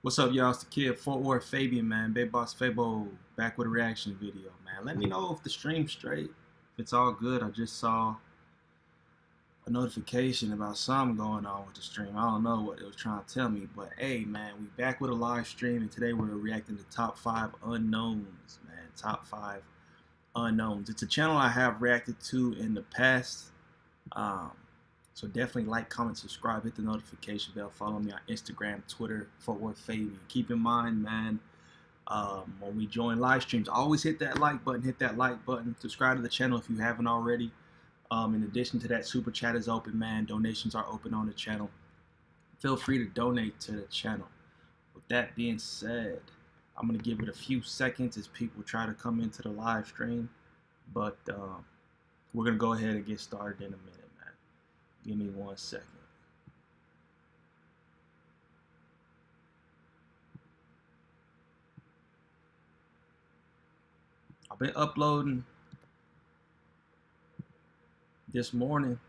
What's up, y'all? It's the kid, FortWorthFabian, man. BigBossFabo, back with a reaction video, man. Let me know if the stream's straight. If it's all good. I just saw a notification about something going on with the stream. I don't know what it was trying to tell me, but hey, man, we back with a live stream, and today we're reacting to top 5 unknowns, man. Top 5 unknowns. It's a channel I have reacted to in the past. So definitely like, comment, subscribe, hit the notification bell, follow me on Instagram, Twitter, FortWorthFabian. Keep in mind, man, when we join live streams, always hit that like button, subscribe to the channel if you haven't already. In addition to that, super chat is open, man. Donations are open on the channel. Feel free to donate to the channel. With that being said, I'm gonna give it a few seconds as people try to come into the live stream, but we're gonna go ahead and get started in a minute. Give me 1 second. I've been uploading this morning.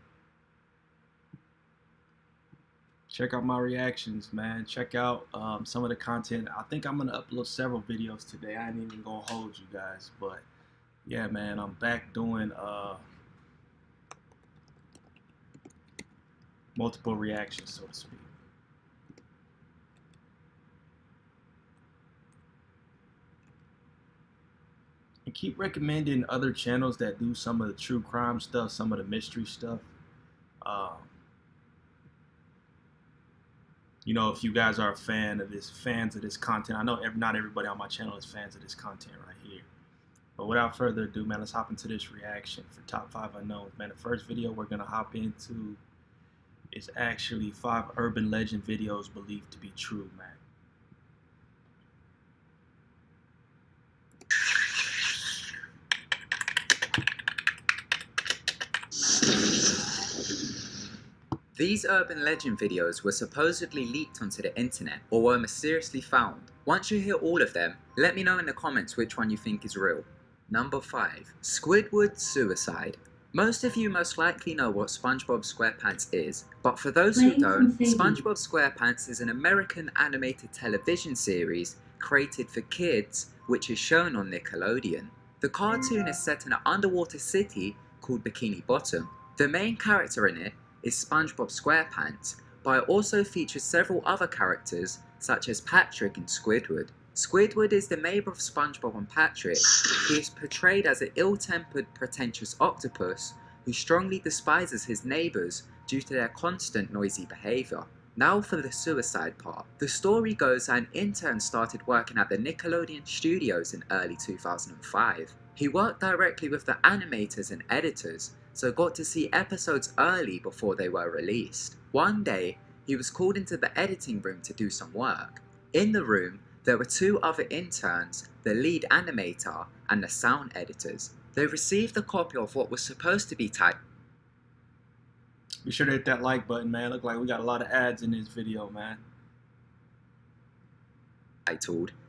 Check out my reactions, man. Check out some of the content. I think I'm gonna upload several videos today. I ain't even gonna hold you guys, but yeah, man, I'm back doing multiple reactions, so to speak. And keep recommending other channels that do some of the true crime stuff, some of the mystery stuff. You know, if you guys are fans of this content, I know not everybody on my channel is fans of this content right here. But without further ado, man, let's hop into this reaction for top 5 unknowns. Man, the first video we're gonna hop into is actually 5 urban legend videos believed to be true, man. These urban legend videos were supposedly leaked onto the internet or were mysteriously found. Once you hear all of them, let me know in the comments which one you think is real. Number 5. Squidward suicide. Most of you most likely know what SpongeBob SquarePants is, but for those who don't, SpongeBob SquarePants is an American animated television series created for kids which is shown on Nickelodeon. The cartoon is set in an underwater city called Bikini Bottom. The main character in it is SpongeBob SquarePants, but it also features several other characters such as Patrick and Squidward. Squidward is the neighbor of SpongeBob and Patrick. He is portrayed as an ill-tempered, pretentious octopus who strongly despises his neighbors due to their constant noisy behavior. Now for the suicide part. The story goes that an intern started working at the Nickelodeon studios in early 2005. He worked directly with the animators and editors, so got to see episodes early before they were released. One day, he was called into the editing room to do some work. In the room, there were 2 other interns, the lead animator and the sound editors. They received a copy of what was supposed to be titled. Be sure to hit that like button, man. Look like we got a lot of ads in this video, man.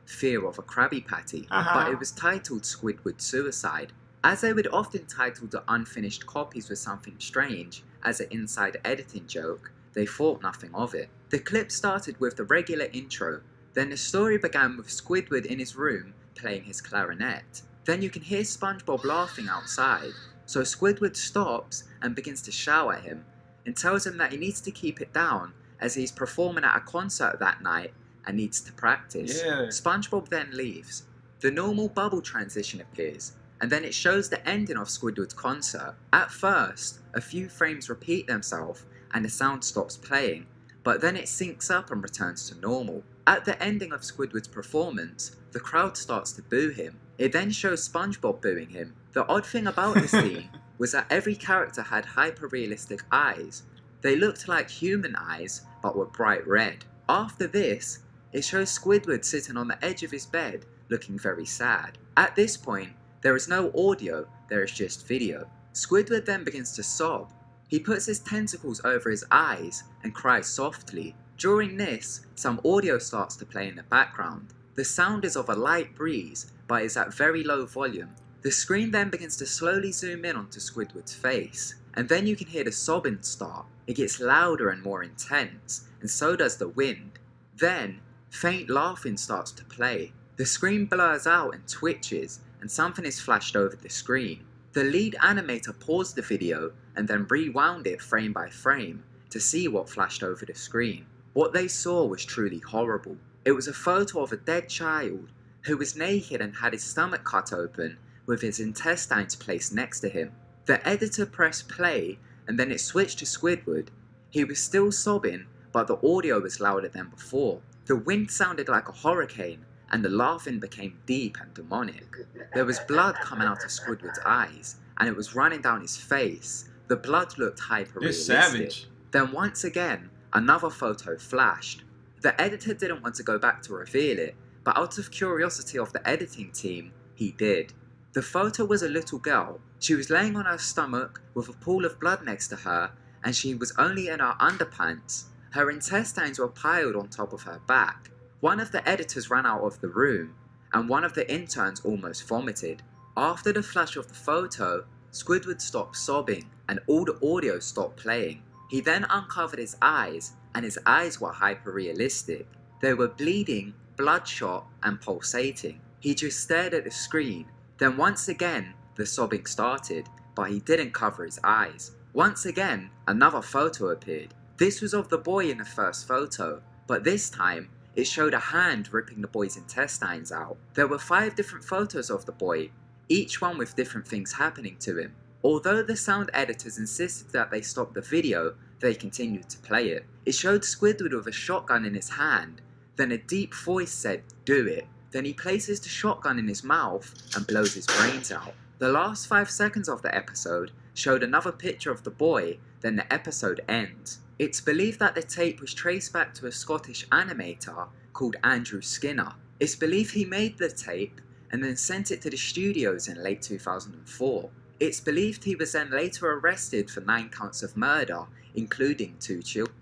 Fear of a Krabby Patty, but it was titled Squidward Suicide. As they would often title the unfinished copies with something strange, as an inside editing joke, they thought nothing of it. The clip started with the regular intro, then the story began with Squidward in his room playing his clarinet. Then you can hear SpongeBob laughing outside, so Squidward stops and begins to shout at him, and tells him that he needs to keep it down as he's performing at a concert that night and needs to practice. SpongeBob then leaves. The normal bubble transition appears, and then it shows the ending of Squidward's concert. At first, a few frames repeat themselves and the sound stops playing, but then it syncs up and returns to normal. At the ending of Squidward's performance, the crowd starts to boo him. It then shows SpongeBob booing him. The odd thing about this scene was that every character had hyper-realistic eyes. They looked like human eyes, but were bright red. After this, it shows Squidward sitting on the edge of his bed, looking very sad. At this point, there is no audio, there is just video. Squidward then begins to sob. He puts his tentacles over his eyes and cries softly. During this, some audio starts to play in the background. The sound is of a light breeze, but is at very low volume. The screen then begins to slowly zoom in onto Squidward's face, and then you can hear the sobbing start. It gets louder and more intense, and so does the wind. Then, Faint laughing starts to play. The screen blurs out and twitches, and something is flashed over the screen. The lead animator paused the video and then rewound it frame by frame to see what flashed over the screen. What they saw was truly horrible. It was a photo of a dead child who was naked and had his stomach cut open with his intestines placed next to him. The editor pressed play and then it switched to Squidward. He was still sobbing, but the audio was louder than before. The wind sounded like a hurricane and the laughing became deep and demonic. There was blood coming out of Squidward's eyes and it was running down his face. The blood looked hyper-realistic. It's savage. Then once again, another photo flashed. The editor didn't want to go back to reveal it, but out of curiosity of the editing team, he did. The photo was a little girl. She was laying on her stomach with a pool of blood next to her, and she was only in her underpants. Her intestines were piled on top of her back. One of the editors ran out of the room, and one of the interns almost vomited. After the flash of the photo, Squidward stopped sobbing, and all the audio stopped playing. He then uncovered his eyes, and his eyes were hyper-realistic. They were bleeding, bloodshot, and pulsating. He just stared at the screen. Then once again, the sobbing started, but he didn't cover his eyes. Once again, another photo appeared. This was of the boy in the first photo, but this time, it showed a hand ripping the boy's intestines out. There were 5 different photos of the boy, each one with different things happening to him. Although the sound editors insisted that they stop the video, they continued to play it. It showed Squidward with a shotgun in his hand, then a deep voice said, "Do it." Then he places the shotgun in his mouth and blows his brains out. The last 5 seconds of the episode showed another picture of the boy, then the episode ends. It's believed that the tape was traced back to a Scottish animator called Andrew Skinner. It's believed he made the tape and then sent it to the studios in late 2004. It's believed he was then later arrested for 9 counts of murder, including 2 children.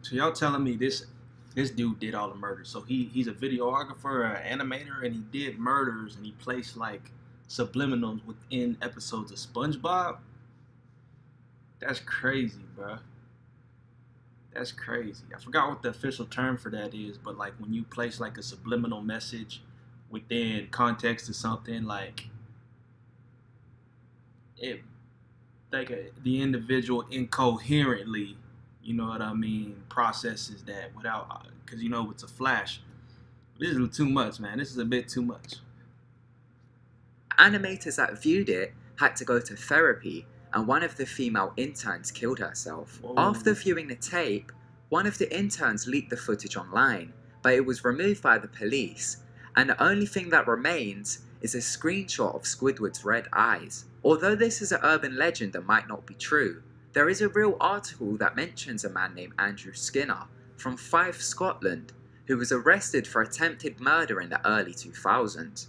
So y'all telling me this dude did all the murders? So he's a videographer, an animator, and he did murders, and he placed like subliminals within episodes of SpongeBob? That's crazy, bro. That's crazy. I forgot what the official term for that is, but like when you place like a subliminal message within context of something, like it, like the individual incoherently, you know what I mean, processes that without, because you know it's a flash. This is too much, man. This is a bit too much. Animators that viewed it had to go to therapy, and one of the female interns killed herself. Whoa. After viewing the tape, one of the interns leaked the footage online, but it was removed by the police, and the only thing that remains is a screenshot of Squidward's red eyes. Although this is an urban legend and might not be true, there is a real article that mentions a man named Andrew Skinner from Fife, Scotland, who was arrested for attempted murder in the early 2000s.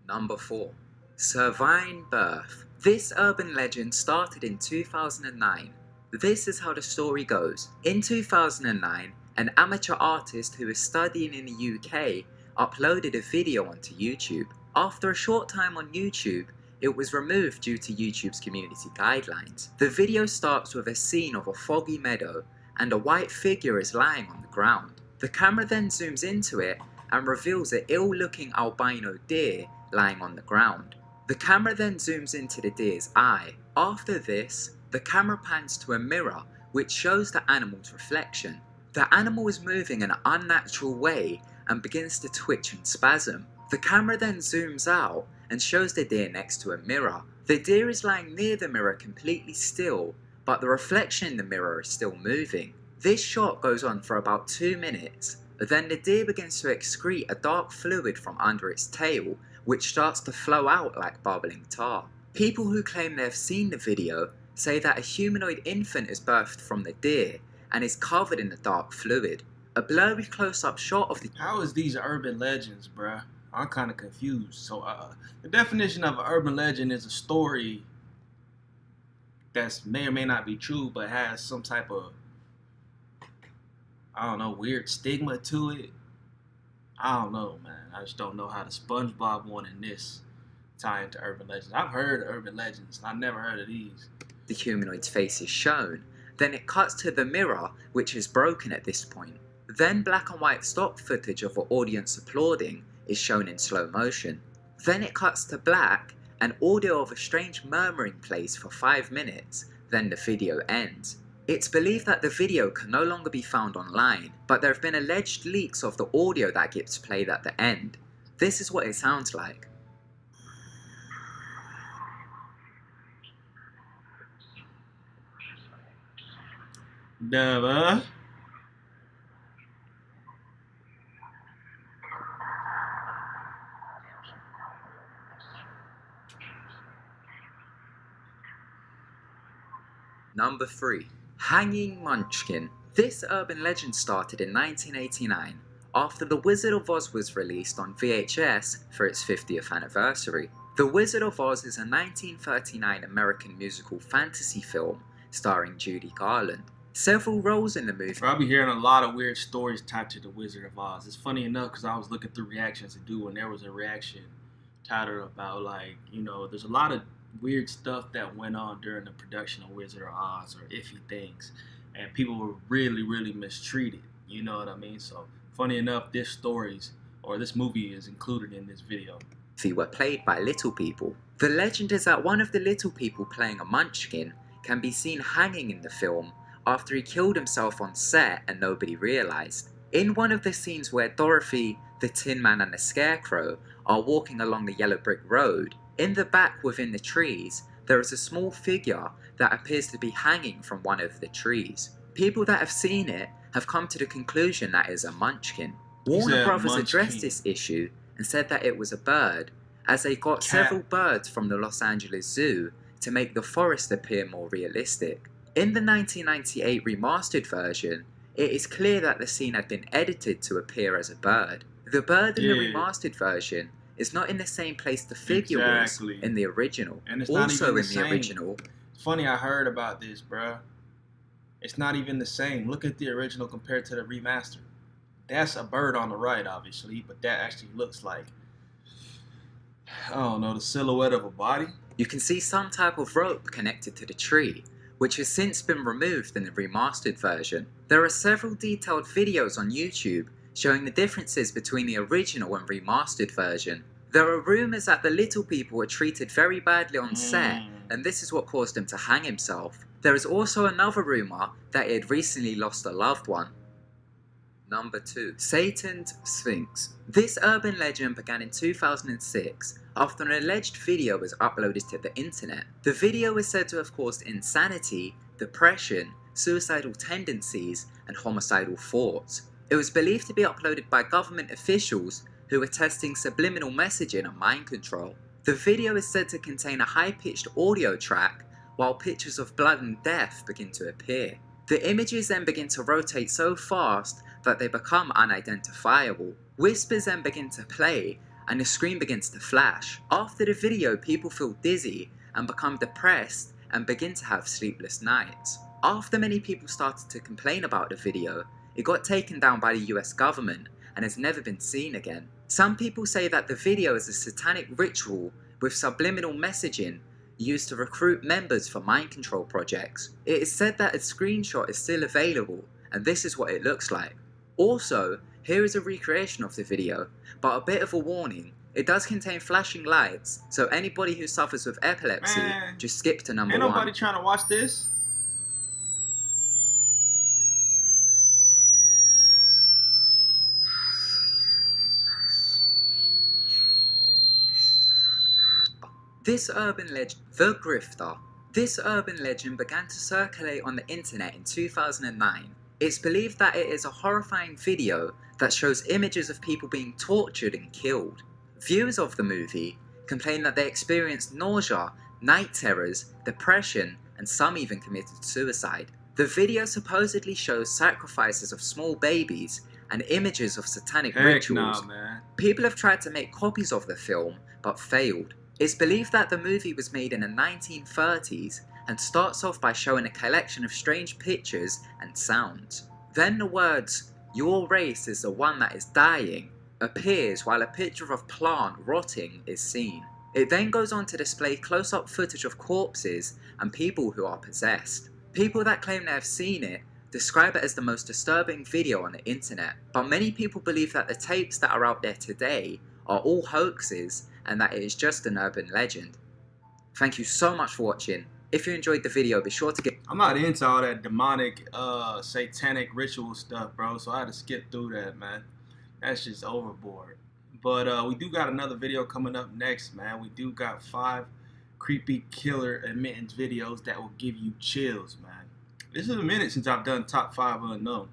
Number 4. Ceremonies birth. This urban legend started in 2009. This is how the story goes. In 2009, an amateur artist who was studying in the UK uploaded a video onto YouTube. After a short time on YouTube, it was removed due to YouTube's community guidelines. The video starts with a scene of a foggy meadow and a white figure is lying on the ground. The camera then zooms into it and reveals an ill-looking albino deer lying on the ground. The camera then zooms into the deer's eye. After this, the camera pans to a mirror which shows the animal's reflection. The animal is moving in an unnatural way and begins to twitch and spasm. The camera then zooms out and shows the deer next to a mirror. The deer is lying near the mirror completely still, but the reflection in the mirror is still moving. This shot goes on for about 2 minutes, then the deer begins to excrete a dark fluid from under its tail, which starts to flow out like bubbling tar. People who claim they have seen the video say that a humanoid infant is birthed from the deer and is covered in the dark fluid. A blurry close-up shot of the... How is these urban legends, bruh? I'm kind of confused. So the definition of an urban legend is a story that may or may not be true, but has some type of, I don't know, weird stigma to it. I don't know, man. I just don't know how the SpongeBob one and this tie into urban legends. I've heard of urban legends. I've never heard of these. The humanoid's face is shown. Then it cuts to the mirror, which is broken at this point. Then black and white stock footage of an audience applauding is shown in slow motion. Then it cuts to black and audio of a strange murmuring plays for 5 minutes, then the video ends. It's believed that the video can no longer be found online, but there have been alleged leaks of the audio that gets played at the end. This is what it sounds like. Never. Number 3. Hanging Munchkin. This urban legend started in 1989 after The Wizard of Oz was released on VHS for its 50th anniversary. The Wizard of Oz is a 1939 American musical fantasy film starring Judy Garland. Several roles in the movie. I'll be hearing a lot of weird stories tied to The Wizard of Oz. It's funny enough because I was looking through reactions to do, and there was a reaction titled about, like, you know, there's a lot of weird stuff that went on during the production of Wizard of Oz, or iffy things, and people were really mistreated, you know what I mean? So funny enough, this movie is included in this video. Were played by little people. The legend is that one of the little people playing a Munchkin can be seen hanging in the film after he killed himself on set and nobody realized. In one of the scenes where Dorothy, the Tin Man and the Scarecrow are walking along the yellow brick road, in the back within the trees, there is a small figure that appears to be hanging from one of the trees. People that have seen it have come to the conclusion that it is a Munchkin. Warner Brothers addressed this issue and said that it was a bird, as they got several birds from the Los Angeles Zoo to make the forest appear more realistic. In the 1998 remastered version, it is clear that the scene had been edited to appear as a bird. The bird in the remastered version is not in the same place the figure was in the original. And it's also not even in the original. It's funny, I heard about this, bruh. It's not even the same. Look at the original compared to the remaster. That's a bird on the right, obviously, but that actually looks like, I don't know, the silhouette of a body. You can see some type of rope connected to the tree, which has since been removed in the remastered version. There are several detailed videos on YouTube showing the differences between the original and remastered version. There are rumours that the little people were treated very badly on set, and this is what caused him to hang himself. There is also another rumour that he had recently lost a loved one. Number 2. Satan's Sphinx. This urban legend began in 2006 after an alleged video was uploaded to the internet. The video is said to have caused insanity, depression, suicidal tendencies, and homicidal thoughts. It was believed to be uploaded by government officials who were testing subliminal messaging and mind control. The video is said to contain a high-pitched audio track while pictures of blood and death begin to appear. The images then begin to rotate so fast that they become unidentifiable. Whispers then begin to play and the screen begins to flash. After the video, people feel dizzy and become depressed and begin to have sleepless nights. After many people started to complain about the video, it got taken down by the US government and has never been seen again. Some people say that the video is a satanic ritual with subliminal messaging used to recruit members for mind control projects. It is said that a screenshot is still available, and this is what it looks like. Also, here is a recreation of the video, but a bit of a warning. It does contain flashing lights, so anybody who suffers with epilepsy, just skip to number 1. Ain't nobody trying to watch this. This urban legend, the Grifter. This urban legend began to circulate on the internet in 2009. It's believed that it is a horrifying video that shows images of people being tortured and killed. Viewers of the movie complain that they experienced nausea, night terrors, depression, and some even committed suicide. The video supposedly shows sacrifices of small babies and images of satanic rituals. Nah, man. People have tried to make copies of the film, but failed. It's believed that the movie was made in the 1930s and starts off by showing a collection of strange pictures and sounds. Then the words, "Your race is the one that is dying," appears while a picture of a plant rotting is seen. It then goes on to display close-up footage of corpses and people who are possessed. People that claim they have seen it describe it as the most disturbing video on the internet, but many people believe that the tapes that are out there today are all hoaxes and that it is just an urban legend. Thank you so much for watching. If you enjoyed the video, be sure to give... I'm not into all that demonic, satanic ritual stuff, bro, so I had to skip through that, man. That's just overboard. But we do got another video coming up next, man. We do got 5 creepy killer admittance videos that will give you chills, man. This is a minute since I've done top 5 unknown.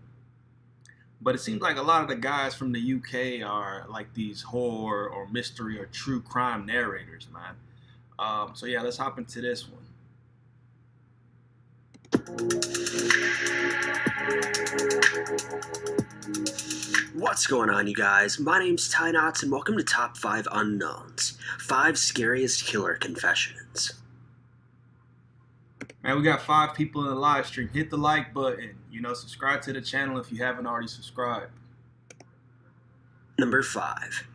But it seems like a lot of the guys from the UK are like these horror or mystery or true crime narrators, man. So yeah, let's hop into this one. What's going on, you guys? My name's Ty Knots and welcome to Top 5 Unknowns. 5 Scariest Killer Confessions. Man, we got 5 people in the live stream. Hit the like button. Subscribe to the channel if you haven't already subscribed. Number 5.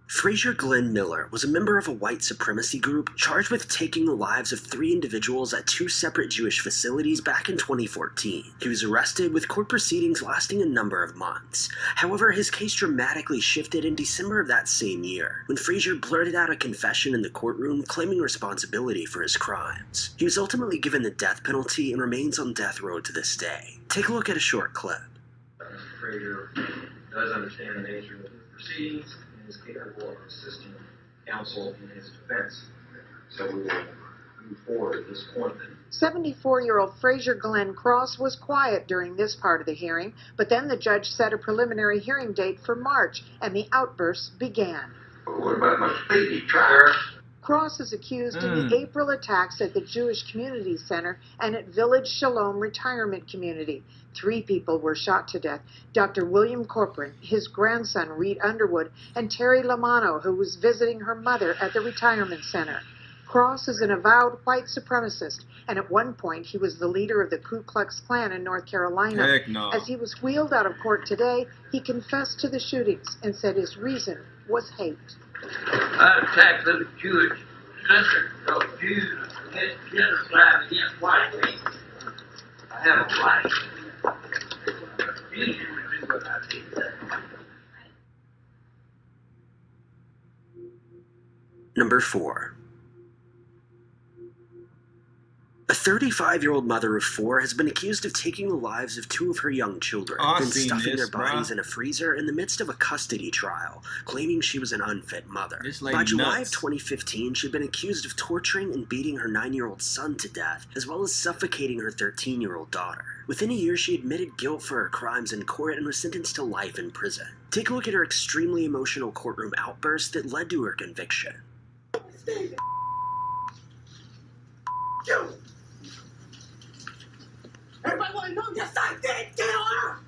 Fraser Glenn Miller was a member of a white supremacy group charged with taking the lives of 3 individuals at 2 separate Jewish facilities back in 2014. He was arrested, with court proceedings lasting a number of months. However, his case dramatically shifted in December of that same year, when Fraser blurted out a confession in the courtroom claiming responsibility for his crimes. He was ultimately given the death penalty and remains on death row to this day. Take a look at a short clip. Mr. Fraser does understand the nature of the proceedings and is capable of assisting counsel in his defense. So we will move forward at this point. 74-year-old Fraser Glenn Cross was quiet during this part of the hearing, but then the judge set a preliminary hearing date for March, and the outbursts began. What about my speedy trial? Cross is accused in the April attacks at the Jewish Community Center and at Village Shalom Retirement Community. 3 people were shot to death: Dr. William Corcoran, his grandson Reed Underwood, and Terry Lamano, who was visiting her mother at the retirement center. Cross is an avowed white supremacist, and at one point he was the leader of the Ku Klux Klan in North Carolina. Heck no. As he was wheeled out of court today, he confessed to the shootings and said his reason was hate. I attacked the Jewish center of Jews against genocide against white people. I have a right. Jesus would do what I did. Number 4. A 35-year-old mother of 4 has been accused of taking the lives of 2 of her young children, then stuffing their bodies in a freezer in the midst of a custody trial, claiming she was an unfit mother. By July of 2015, she'd been accused of torturing and beating her 9-year-old son to death, as well as suffocating her 13-year-old daughter. Within a year, she admitted guilt for her crimes in court and was sentenced to life in prison. Take a look at her extremely emotional courtroom outburst that led to her conviction. You! Everybody want to know, yes, I did kill her!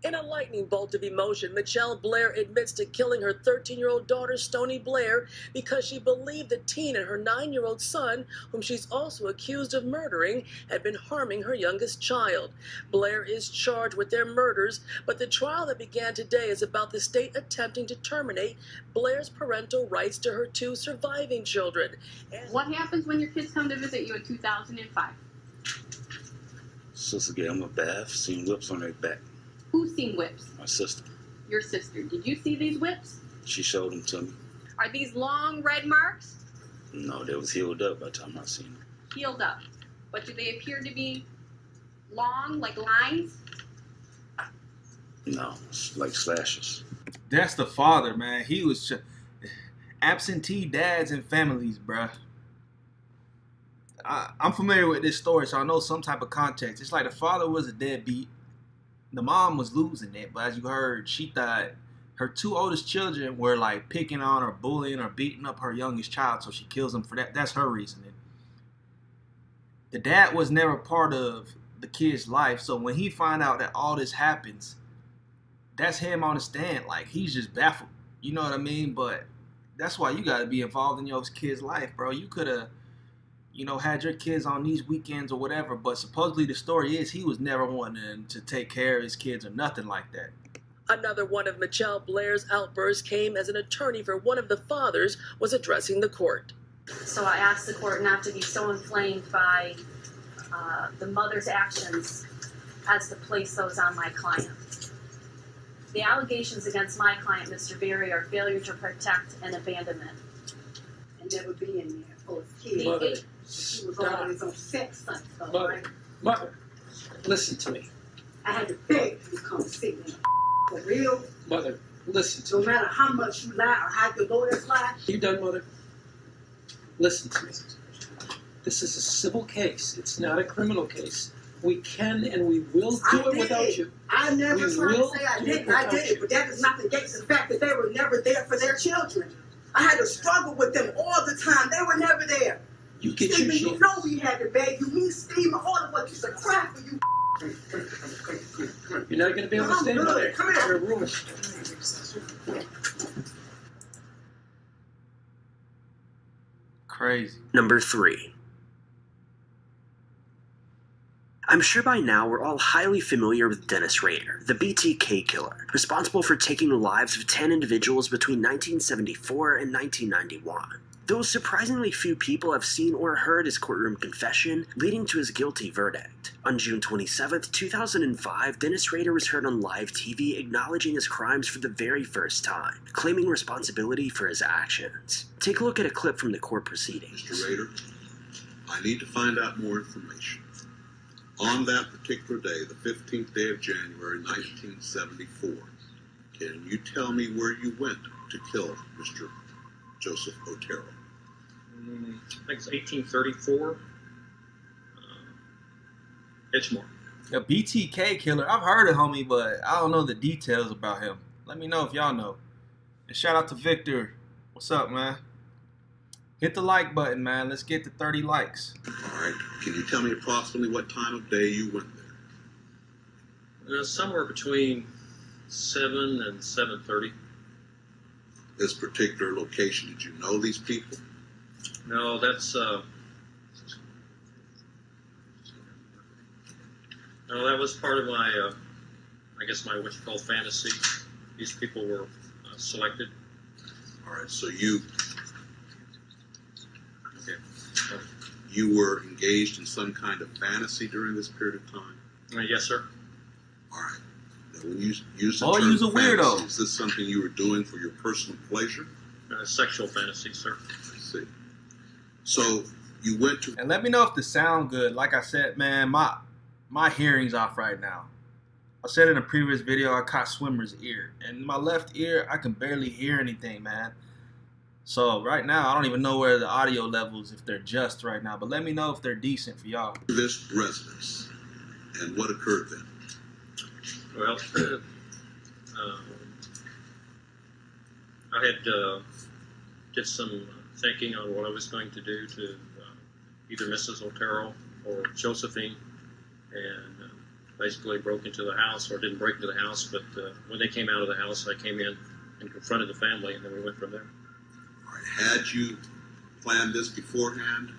In a lightning bolt of emotion, Michelle Blair admits to killing her 13-year-old daughter, Stoney Blair, because she believed the teen and her 9-year-old son, whom she's also accused of murdering, had been harming her youngest child. Blair is charged with their murders, but the trial that began today is about the state attempting to terminate Blair's parental rights to her 2 surviving children. What happens when your kids come to visit you in 2005? Sister gave them a bath, seen whips on their back. Who's seen whips? My sister. Your sister. Did you see these whips? She showed them to me. Are these long red marks? No, they was healed up by the time I seen them. Healed up. But do they appear to be long, like lines? No, it's like slashes. That's the father, man. He was absentee dads and families, bruh. I'm familiar with this story, so I know some type of context. It's like the father was a deadbeat. The mom was losing it, but as you heard, she thought her 2 oldest children were like picking on or bullying or beating up her youngest child, so she kills them for that. That's her reasoning. The dad was never part of the kid's life, so when he find out that all this happens, that's him on the stand. Like, he's just baffled. You know what I mean? But that's why you got to be involved in your kid's life, bro. You could have, had your kids on these weekends or whatever, but supposedly the story is he was never wanting to take care of his kids or nothing like that. Another one of Michelle Blair's outbursts came as an attorney for one of the fathers was addressing the court. So I asked the court not to be so inflamed by the mother's actions as to place those on my client. The allegations against my client, Mr. Berry, are failure to protect and abandonment. And never being there for his kids. Mother, She was always on sex stuff, Mother, right? Mother, listen to me. I had to beg you to come see me. For real? Mother, listen to No me. matter how much you lie or how your lawyers lie. You done, Mother? Listen to me. This is a civil case. It's not a criminal case. We can and we will do it without you. I never We tried to will say I do it didn't. I without did you. it, but that does not negate the fact that they were never there for their children. I had to struggle with them all the time. They were never there. You get Stephen, your you chance. know we had to beg you. Me, Stephen, all of us used to cry for you. You're not going to be able to I'm stay, good. Mother. Come here. You're ruined. Crazy. Number 3. I'm sure by now we're all highly familiar with Dennis Rader, the BTK killer, responsible for taking the lives of 10 individuals between 1974 and 1991. Though surprisingly few people have seen or heard his courtroom confession, leading to his guilty verdict. On June 27, 2005, Dennis Rader was heard on live TV acknowledging his crimes for the very first time, claiming responsibility for his actions. Take a look at a clip from the court proceedings. Mr. Rader, I need to find out more information. On that particular day, the 15th day of January, 1974, can you tell me where you went to kill Mr. Joseph Otero? I think it's 1834. Edgemore. A BTK killer. I've heard of homie, but I don't know the details about him. Let me know if y'all know. And shout out to Victor. What's up, man? Hit the like button, man. Let's get to 30 likes. All right. Can you tell me approximately what time of day you went there? Somewhere between 7 and 7:30. This particular location, did you know these people? No, that's no, that was part of my, I guess my what you call fantasy. These people were selected. All right. So you Okay. you were engaged in some kind of fantasy during this period of time? Yes, sir. All right. Now, when you use the Oh, term you's a weirdo. fantasy, is this something you were doing for your personal pleasure? Sexual fantasy, sir. I see. So you went to... And let me know if the sound good. Like I said, man, my hearing's off right now. I said in a previous video, I caught swimmer's ear. And in my left ear, I can barely hear anything, man. So right now, I don't even know where the audio levels, if they're just right now. But let me know if they're decent for y'all. This residence, and what occurred then? Well, I had did some thinking on what I was going to do to either Mrs. Otero or Josephine, and basically broke into the house, or didn't break into the house, but when they came out of the house, I came in and confronted the family, and then we went from there. All right. Had you planned this beforehand?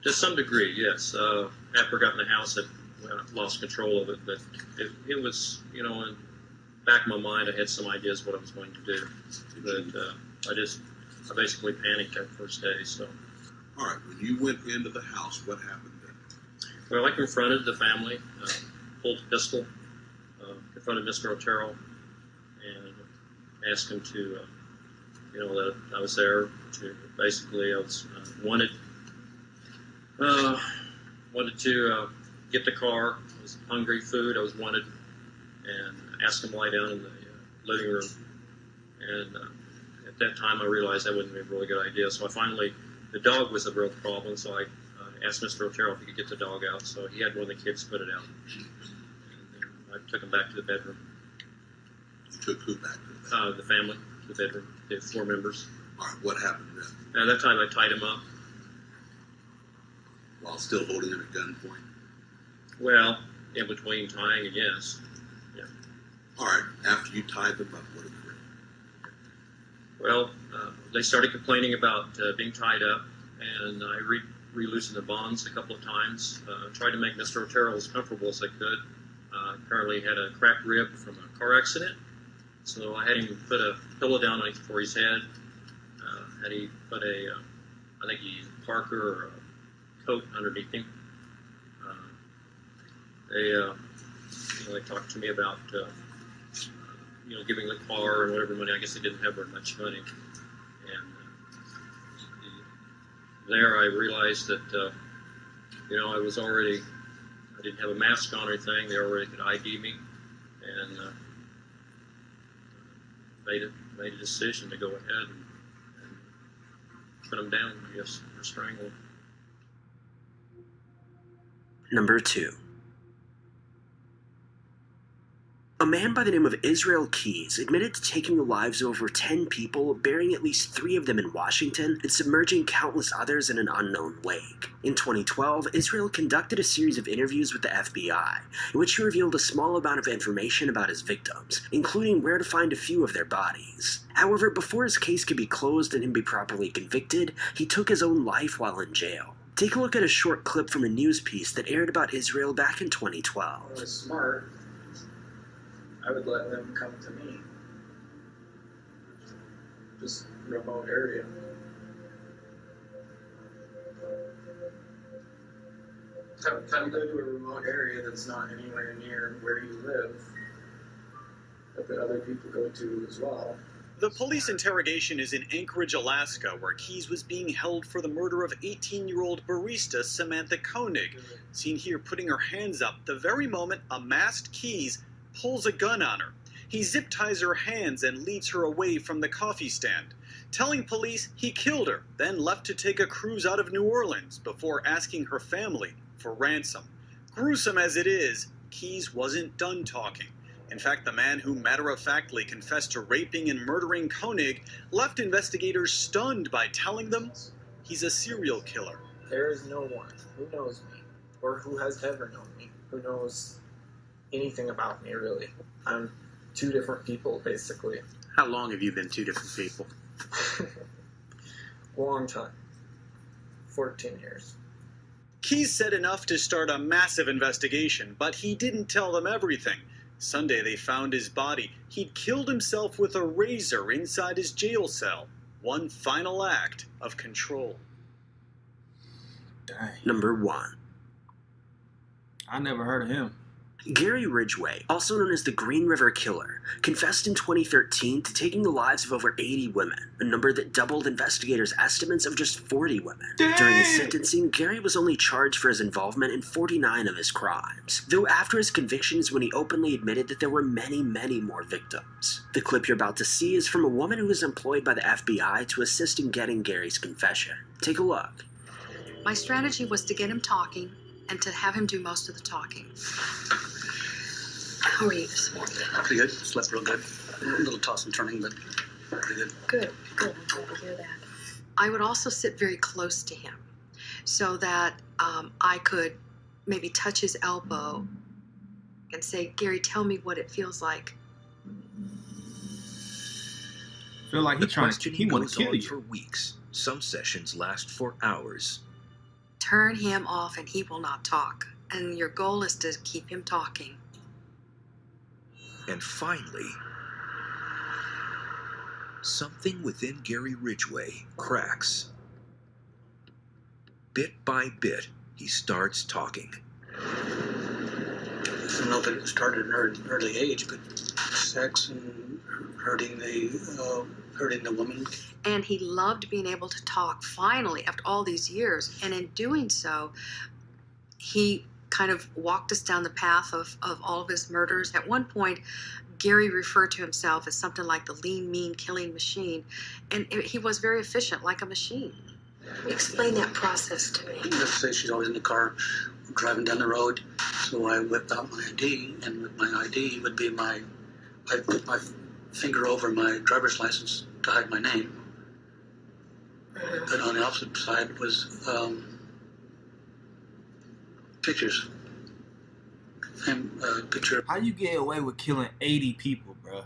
To some degree, yes. After I got in the house, I lost control of it, but it was, you know, in the back of my mind, I had some ideas what I was going to do, but I basically panicked that first day, so. All right. When you went into the house, what happened then? Well, I confronted the family, pulled a pistol, confronted Mr. Otero, and asked him to, you know, that I was there to, basically, I was wanted to get the car. I was hungry, food, I was wanted, and asked him to lie down in the living room. And at that time, I realized that wouldn't be a really good idea, so I finally, the dog was a real problem, so I asked Mr. Otero if he could get the dog out, so he had one of the kids put it out. And I took him back to the bedroom. You took who back to the bedroom? The family, to the bedroom, the 4 members. All right. What happened then? At that time, I tied him up. While still holding him at gunpoint? Well, in between tying and yes. Yeah. All right. After you tied them up, what occurred? Well, they started complaining about being tied up, and I re-loosened the bonds a couple of times. Tried to make Mr. Otero as comfortable as I could. Apparently had a cracked rib from a car accident, so I had him put a pillow down for his head. Had he put I think he used a parka or a coat underneath him, they talked to me about giving the car and whatever money. I guess they didn't have very much money, and there I realized that I didn't have a mask on or anything. They already could ID me, and made a decision to go ahead and put them down, I guess, or strangle them. Number 2. A man by the name of Israel Keys admitted to taking the lives of over 10 people, burying at least 3 of them in Washington, and submerging countless others in an unknown lake. In 2012, Israel conducted a series of interviews with the FBI, in which he revealed a small amount of information about his victims, including where to find a few of their bodies. However, before his case could be closed and him be properly convicted, he took his own life while in jail. Take a look at a short clip from a news piece that aired about Israel back in 2012. I was smart. I would let them come to me. Just remote area. Come go to a remote area that's not anywhere near where you live, that the other people go to as well. The police interrogation is in Anchorage, Alaska, where Keys was being held for the murder of 18-year-old barista Samantha Koenig, seen here putting her hands up the very moment a masked Keys pulls a gun on her. He zip ties her hands and leads her away from the coffee stand, telling police he killed her, then left to take a cruise out of New Orleans before asking her family for ransom. Gruesome as it is, Keys wasn't done talking. In fact, the man who matter-of-factly confessed to raping and murdering Koenig left investigators stunned by telling them he's a serial killer. There is no one who knows me, or who has ever known me, who knows anything about me, really. I'm 2 different people, basically. How long have you been 2 different people? Long time. 14 years. Keys said enough to start a massive investigation, but he didn't tell them everything. Sunday, they found his body. He'd killed himself with a razor inside his jail cell. One final act of control. Dang. Number 1. I never heard of him. Gary Ridgway, also known as the Green River Killer, confessed in 2013 to taking the lives of over 80 women, a number that doubled investigators' estimates of just 40 women. Dang. During his sentencing, Gary was only charged for his involvement in 49 of his crimes, though after his conviction is when he openly admitted that there were many, many more victims. The clip you're about to see is from a woman who was employed by the FBI to assist in getting Gary's confession. Take a look. My strategy was to get him talking and to have him do most of the talking. How are you this morning? Pretty good. Slept real good. A little toss and turning, but pretty good. Good. I'm glad to hear that. I would also sit very close to him so that I could maybe touch his elbow and say, Gary, tell me what it feels like. Feel like he want to kill you. For weeks. Some sessions last for hours. Turn him off and he will not talk. And your goal is to keep him talking. And finally, something within Gary Ridgway cracks. Bit by bit, he starts talking. I don't know if it started at an early age, but sex and hurting the woman. And he loved being able to talk, finally, after all these years. And in doing so, he kind of walked us down the path of all of his murders. At one point, Gary referred to himself as something like the lean, mean killing machine. And he was very efficient, like a machine. Explain that process to me. Let's say she's always in the car, driving down the road. So I whipped out my ID, and with my ID would be I put my finger over my driver's license to hide my name. But on the opposite side was pictures. Picture. How you get away with killing 80 people, bro?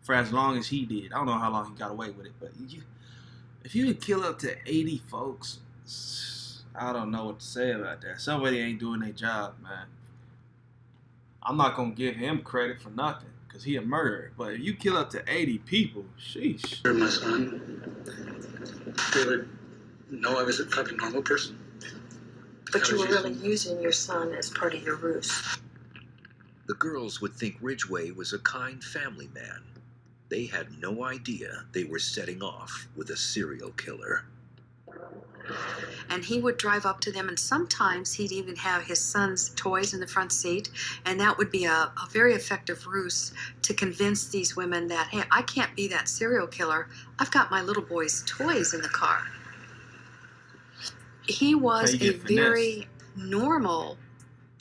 For as long as he did. I don't know how long he got away with it, but if you could kill up to 80 folks, I don't know what to say about that. Somebody ain't doing their job, man. I'm not going to give him credit for nothing, because he a murderer. But if you kill up to 80 people, sheesh. My son, they would know I was a fucking normal person. But you were really using your son as part of your ruse. The girls would think Ridgway was a kind family man. They had no idea they were setting off with a serial killer. And he would drive up to them, and sometimes he'd even have his son's toys in the front seat, and that would be a very effective ruse to convince these women that, hey, I can't be that serial killer. I've got my little boy's toys in the car. He was a very normal,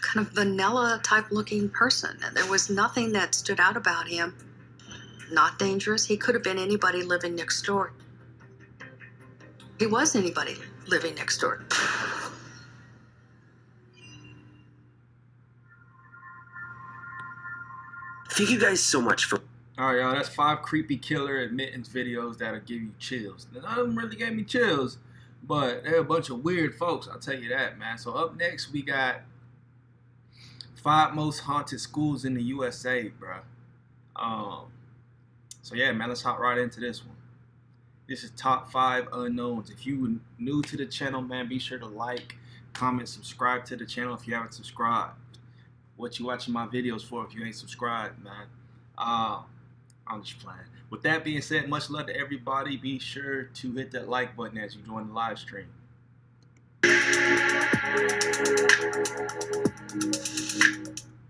kind of vanilla type looking person, and there was nothing that stood out about him. Not dangerous. He could have been anybody living next door. He was anybody living next door. Thank you guys so much for... Alright, y'all, that's 5 creepy killer admittance videos that'll give you chills. None of them really gave me chills, but they're a bunch of weird folks, I'll tell you that, man. So up next, we got 5 most haunted schools in the USA, bruh. So yeah, man, let's hop right into this one. This is top 5 unknowns. If you new to the channel, man, be sure to like, comment, subscribe to the channel if you haven't subscribed. What you watching my videos for if you ain't subscribed, man? I'm just playing. With that being said, much love to everybody. Be sure to hit that like button as you join the live stream.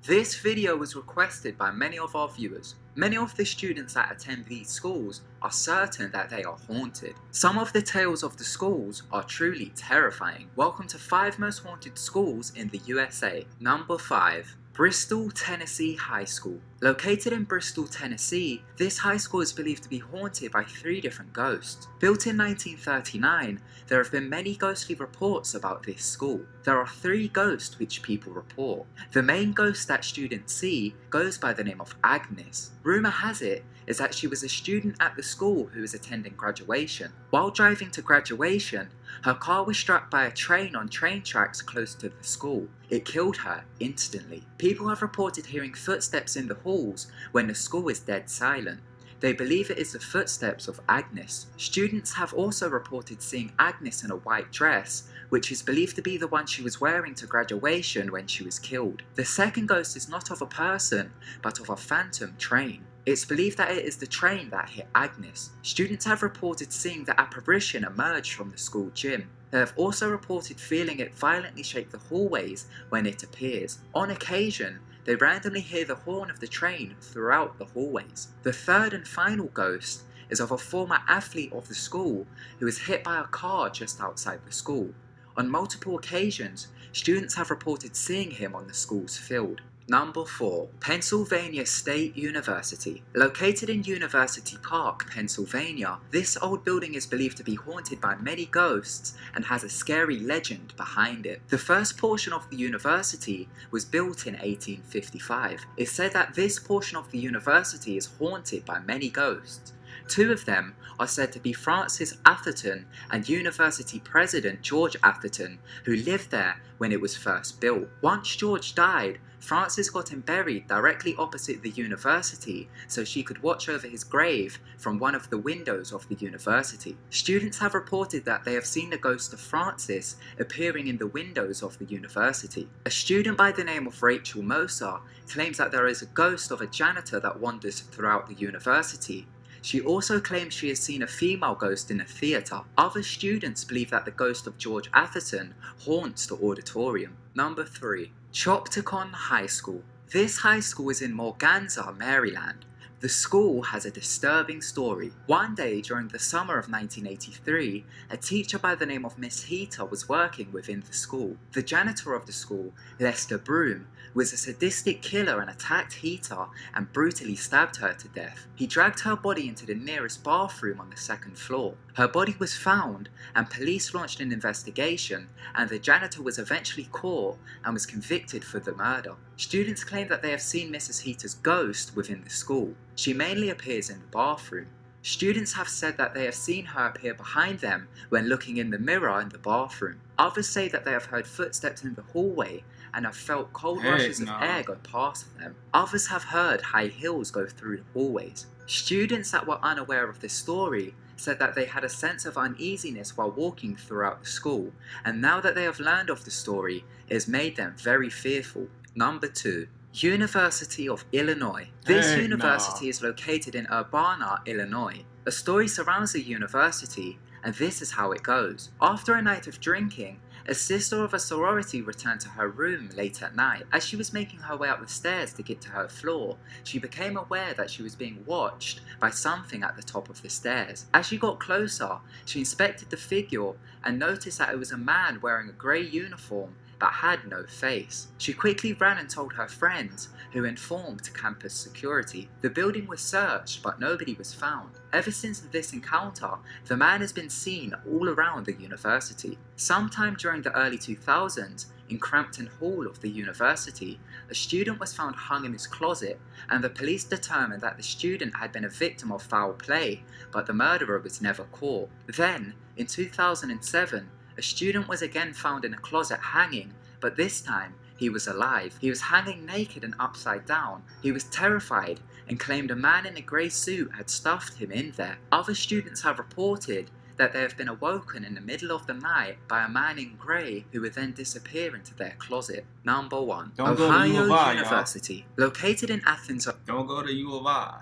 This video was requested by many of our viewers. Many of the students that attend these schools are certain that they are haunted. Some of the tales of the schools are truly terrifying. Welcome to 5 most haunted schools in the USA. Number 5. Bristol, Tennessee High School. Located in Bristol, Tennessee, this high school is believed to be haunted by 3 different ghosts. Built in 1939, there have been many ghostly reports about this school. There are 3 ghosts which people report. The main ghost that students see goes by the name of Agnes. Rumor has it is that she was a student at the school who was attending graduation. While driving to graduation, her car was struck by a train on train tracks close to the school. It killed her instantly. People have reported hearing footsteps in the halls when the school is dead silent. They believe it is the footsteps of Agnes. Students have also reported seeing Agnes in a white dress, which is believed to be the one she was wearing to graduation when she was killed. The second ghost is not of a person, but of a phantom train. It's believed that it is the train that hit Agnes. Students have reported seeing the apparition emerge from the school gym. They have also reported feeling it violently shake the hallways when it appears. On occasion, they randomly hear the horn of the train throughout the hallways. The third and final ghost is of a former athlete of the school who was hit by a car just outside the school. On multiple occasions, students have reported seeing him on the school's field. Number 4. Pennsylvania State University. Located in University Park, Pennsylvania, this old building is believed to be haunted by many ghosts and has a scary legend behind it. The first portion of the university was built in 1855. It's said that this portion of the university is haunted by many ghosts. 2 of them are said to be Francis Atherton and University President George Atherton, who lived there when it was first built. Once George died, Frances got him buried directly opposite the university so she could watch over his grave from one of the windows of the university. Students have reported that they have seen the ghost of Frances appearing in the windows of the university. A student by the name of Rachel Moser claims that there is a ghost of a janitor that wanders throughout the university. She also claims she has seen a female ghost in a theatre. Other students believe that the ghost of George Atherton haunts the auditorium. Number 3. Chopticon High School. This high school is in Morganza, Maryland. The school has a disturbing story. One day during the summer of 1983, a teacher by the name of Miss Heater was working within the school. The janitor of the school, Lester Broom, was a sadistic killer and attacked Heater and brutally stabbed her to death. He dragged her body into the nearest bathroom on the 2nd floor. Her body was found and police launched an investigation, and the janitor was eventually caught and was convicted for the murder. Students claim that they have seen Mrs. Heater's ghost within the school. She mainly appears in the bathroom. Students have said that they have seen her appear behind them when looking in the mirror in the bathroom. Others say that they have heard footsteps in the hallway and have felt cold rushes of air go past them. Others have heard high heels go through the hallways. Students that were unaware of this story said that they had a sense of uneasiness while walking throughout the school, and now that they have learned of the story, it has made them very fearful. Number 2. University of Illinois. This university is located in Urbana, Illinois. A story surrounds the university, and this is how it goes. After a night of drinking, a sister of a sorority returned to her room late at night. As she was making her way up the stairs to get to her floor, she became aware that she was being watched by something at the top of the stairs. As she got closer, she inspected the figure and noticed that it was a man wearing a grey uniform but had no face. She quickly ran and told her friends, who informed campus security. The building was searched, but nobody was found. Ever since this encounter, the man has been seen all around the university. Sometime during the early 2000s, in Crampton Hall of the university, a student was found hung in his closet, and the police determined that the student had been a victim of foul play, but the murderer was never caught. Then, in 2007, a student was again found in a closet hanging, but this time he was alive. He was hanging naked and upside down. He was terrified and claimed a man in a grey suit had stuffed him in there. Other students have reported that they have been awoken in the middle of the night by a man in grey who would then disappear into their closet. Number 1. Ohio University. Located in Athens. Don't go to U of I.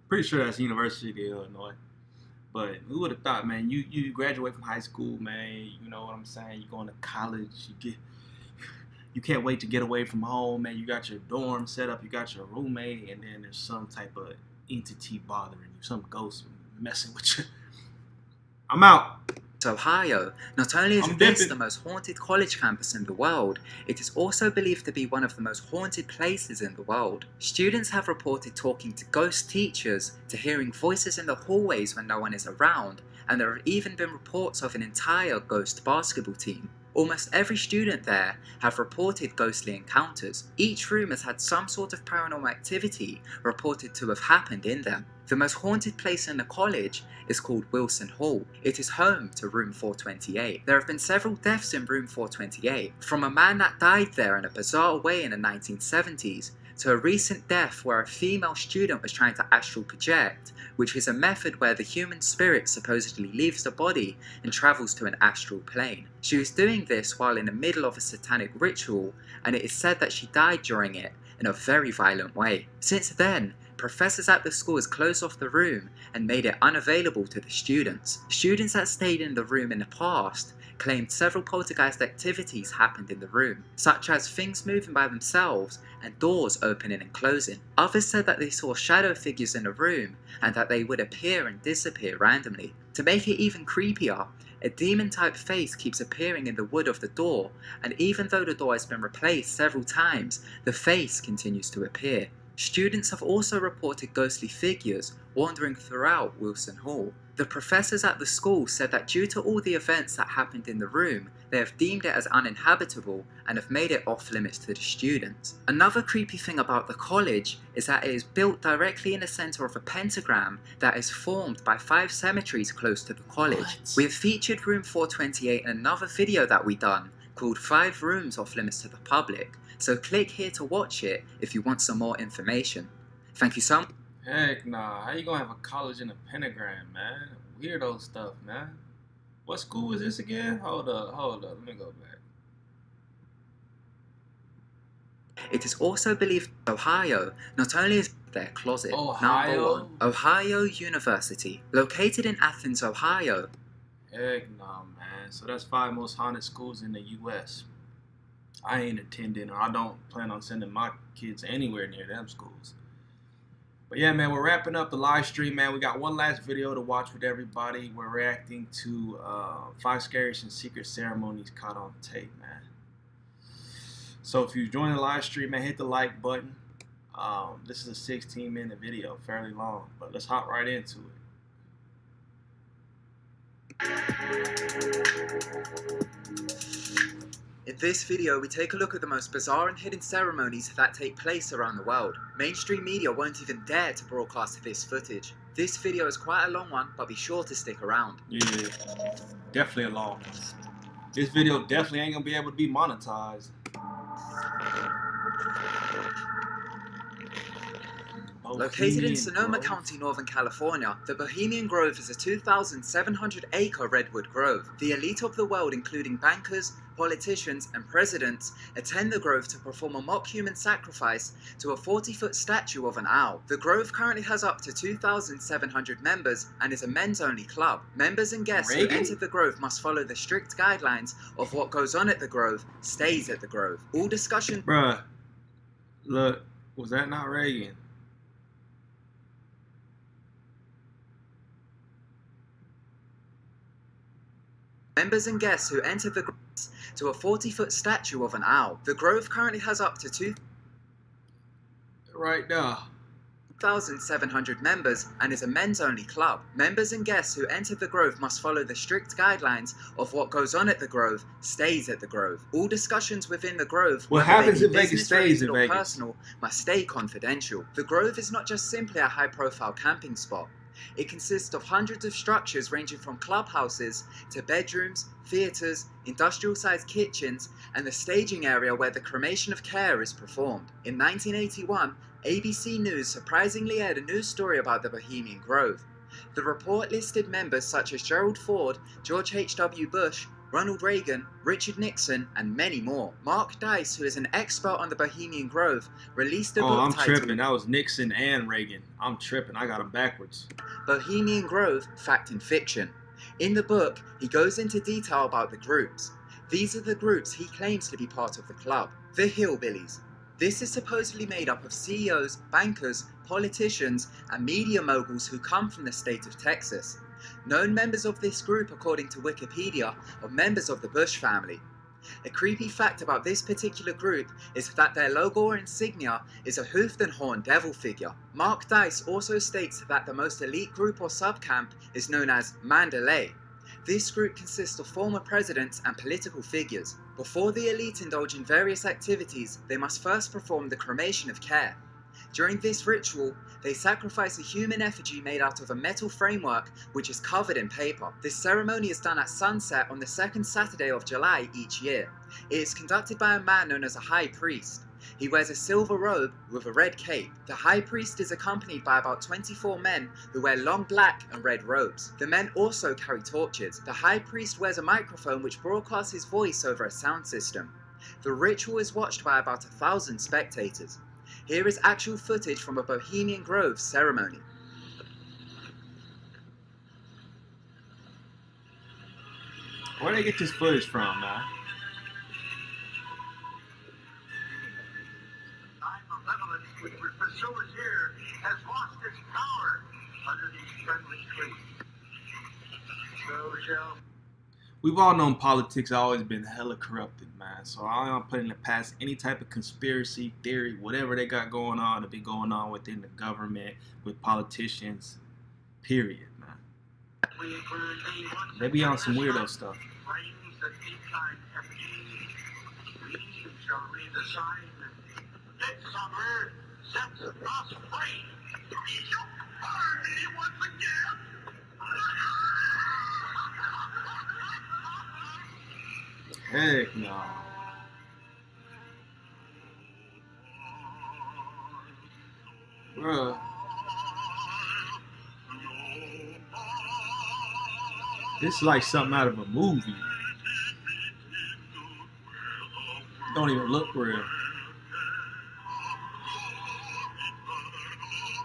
Pretty sure that's University of Illinois. But who would have thought, man, you graduate from high school, man, you know what I'm saying, you going to college, you can't wait to get away from home, man, you got your dorm set up, you got your roommate, and then there's some type of entity bothering you, some ghost messing with you. I'm out. Ohio. Not only is this the most haunted college campus in the world, it is also believed to be one of the most haunted places in the world. Students have reported talking to ghost teachers, to hearing voices in the hallways when no one is around, and there have even been reports of an entire ghost basketball team. Almost every student there have reported ghostly encounters. Each room has had some sort of paranormal activity reported to have happened in them. The most haunted place in the college is called Wilson Hall. It is home to room 428. There have been several deaths in room 428, from a man that died there in a bizarre way in the 1970s, to a recent death where a female student was trying to astral project, which is a method where the human spirit supposedly leaves the body and travels to an astral plane. She was doing this while in the middle of a satanic ritual, and it is said that she died during it in a very violent way. Since then, professors at the school has closed off the room and made it unavailable to the students. Students that stayed in the room in the past claimed several poltergeist activities happened in the room, such as things moving by themselves and doors opening and closing. Others said that they saw shadow figures in the room and that they would appear and disappear randomly. To make it even creepier, a demon-type face keeps appearing in the wood of the door, and even though the door has been replaced several times, the face continues to appear. Students have also reported ghostly figures wandering throughout Wilson Hall. The professors at the school said that due to all the events that happened in the room, they have deemed it as uninhabitable and have made it off limits to the students. Another creepy thing about the college is that it is built directly in the center of a pentagram that is formed by 5 cemeteries close to the college. We have featured room 428 in another video that we done called 5 Rooms Off Limits to the Public, so click here to watch it if you want some more information. Thank you so much. Heck nah, how you gonna have a college in a pentagram, man? Weirdo stuff, man. What school is this again? Hold up, let me go back. It is also believed Ohio not only is their closet. Ohio? Number 1. Ohio University. Located in Athens, Ohio. Heck nah, man. So that's 5 most haunted schools in the U.S. I ain't attending, or I don't plan on sending my kids anywhere near them schools. But yeah, man, we're wrapping up the live stream, man. We got one last video to watch with everybody. We're reacting to 5 scariest and secret ceremonies caught on tape, man. So if you join the live stream, man, hit the like button. This is a 16-minute video, fairly long, but let's hop right into it. In this video, we take a look at the most bizarre and hidden ceremonies that take place around the world. Mainstream media won't even dare to broadcast this footage. This video is quite a long one, but be sure to stick around. Yeah, definitely a long one. This video definitely ain't gonna be able to be monetized. Located in Sonoma County, Northern California, the Bohemian Grove is a 2,700-acre redwood grove. The elite of the world, including bankers, politicians, and presidents attend the Grove to perform a mock human sacrifice to a 40-foot statue of an owl. The Grove currently has up to 2,700 members and is a men's-only club. Members and guests who enter the Grove must follow the strict guidelines of what goes on at the Grove stays at the Grove. All discussion... Bruh, look, was that not Reagan? Members and guests who enter the Grove to a 40-foot statue of an owl. The Grove currently has up to 2,700 members and is a men's-only club. Members and guests who enter the Grove must follow the strict guidelines of what goes on at the Grove stays at the Grove. All discussions within the Grove, what happens in Vegas stays in Vegas. Personal, must stay confidential. The Grove is not just simply a high-profile camping spot. It consists of hundreds of structures ranging from clubhouses to bedrooms, theatres, industrial-sized kitchens, and the staging area where the cremation of care is performed. In 1981, ABC News surprisingly aired a news story about the Bohemian Grove. The report listed members such as Gerald Ford, George H.W. Bush, Ronald Reagan, Richard Nixon, and many more. Mark Dice, who is an expert on the Bohemian Grove, released a book I'm titled... tripping. That was Nixon and Reagan. I'm tripping. I got them backwards. Bohemian Grove, Fact and Fiction. In the book, he goes into detail about the groups. These are the groups he claims to be part of the club. The Hillbillies. This is supposedly made up of CEOs, bankers, politicians, and media moguls who come from the state of Texas. Known members of this group, according to Wikipedia, are members of the Bush family. A creepy fact about this particular group is that their logo or insignia is a hoofed and horned devil figure. Mark Dice also states that the most elite group or subcamp is known as Mandalay. This group consists of former presidents and political figures. Before the elite indulge in various activities, they must first perform the cremation of care. During this ritual, they sacrifice a human effigy made out of a metal framework which is covered in paper. This ceremony is done at sunset on the second Saturday of July each year. It is conducted by a man known as a high priest. He wears a silver robe with a red cape. The high priest is accompanied by about 24 men who wear long black and red robes. The men also carry torches. The high priest wears a microphone which broadcasts his voice over a sound system. The ritual is watched by about 1,000 spectators. Here is actual footage from a Bohemian Grove ceremony. Where do they get this footage from, man? Which was pursued here, has lost its power under these friendly trees. So shall... We've all known politics has always been hella corrupted, man. So I don't put in the past any type of conspiracy theory, whatever they got going on to be going on within the government with politicians, period, man. They be on some weirdo stuff. Midsummer sets us free. You find me once again. Heck no. Bruh. This is like something out of a movie. Don't even look real.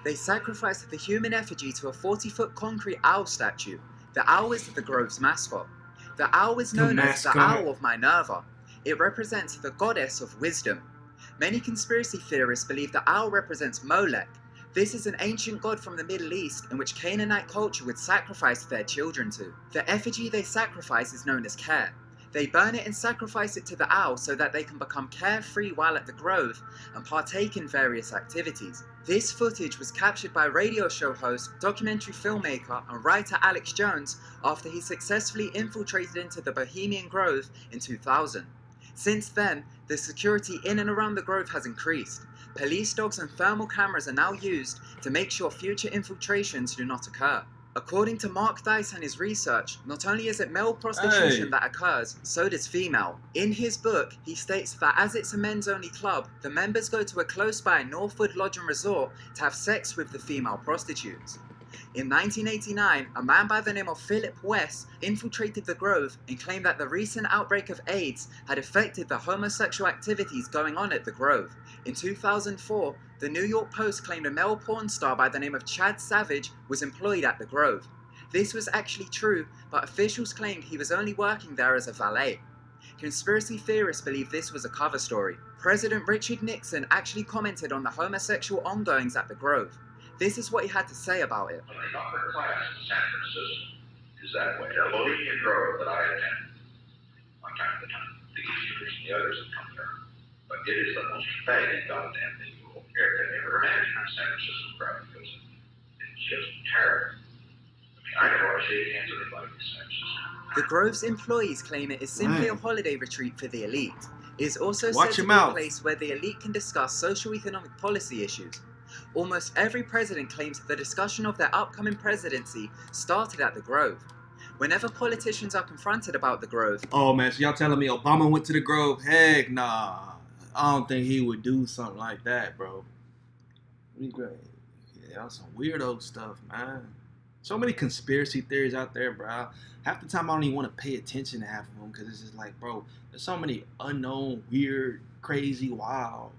They sacrificed the human effigy to a 40-foot concrete owl statue. The owl is the Grove's mascot. The owl is known as the Owl of Minerva. It represents the goddess of wisdom. Many conspiracy theorists believe the owl represents Molech. This is an ancient god from the Middle East in which Canaanite culture would sacrifice their children to. The effigy they sacrifice is known as care. They burn it and sacrifice it to the owl so that they can become carefree while at the Grove and partake in various activities. This footage was captured by radio show host, documentary filmmaker, and writer Alex Jones after he successfully infiltrated into the Bohemian Grove in 2000. Since then, the security in and around the Grove has increased. Police dogs and thermal cameras are now used to make sure future infiltrations do not occur. According to Mark Dice and his research, not only is it male prostitution that occurs, so does female. In his book, he states that as it's a men's-only club, the members go to a close-by Northwood Lodge and Resort to have sex with the female prostitutes. In 1989, a man by the name of Philip West infiltrated the Grove and claimed that the recent outbreak of AIDS had affected the homosexual activities going on at the Grove. In 2004, the New York Post claimed a male porn star by the name of Chad Savage was employed at the Grove. This was actually true, but officials claimed he was only working there as a valet. Conspiracy theorists believe this was a cover story. President Richard Nixon actually commented on the homosexual ongoings at the Grove. This is what he had to say about it. The upper class in San Francisco is that way. The Bohemian Grove that I attend, one time at a time, the Easterners and the others have come there. But it is the most faggot goddamn thing you will ever imagine in San Francisco crowd because it's just terrible. I never want to shake hands with anybody in San Francisco. The Grove's employees claim it is simply a holiday retreat for the elite. It is also Watch said to your be a mouth. place where the elite can discuss socio-economic policy issues. Almost every president claims the discussion of their upcoming presidency started at the Grove. Whenever politicians are confronted about the Grove... Oh man, so y'all telling me Obama went to the Grove? Heck nah. I don't think he would do something like that, bro. Yeah, that's some weirdo stuff, man. So many conspiracy theories out there, bro. Half the time I don't even want to pay attention to half of them because it's just like, bro, there's so many unknown, weird, crazy, wild,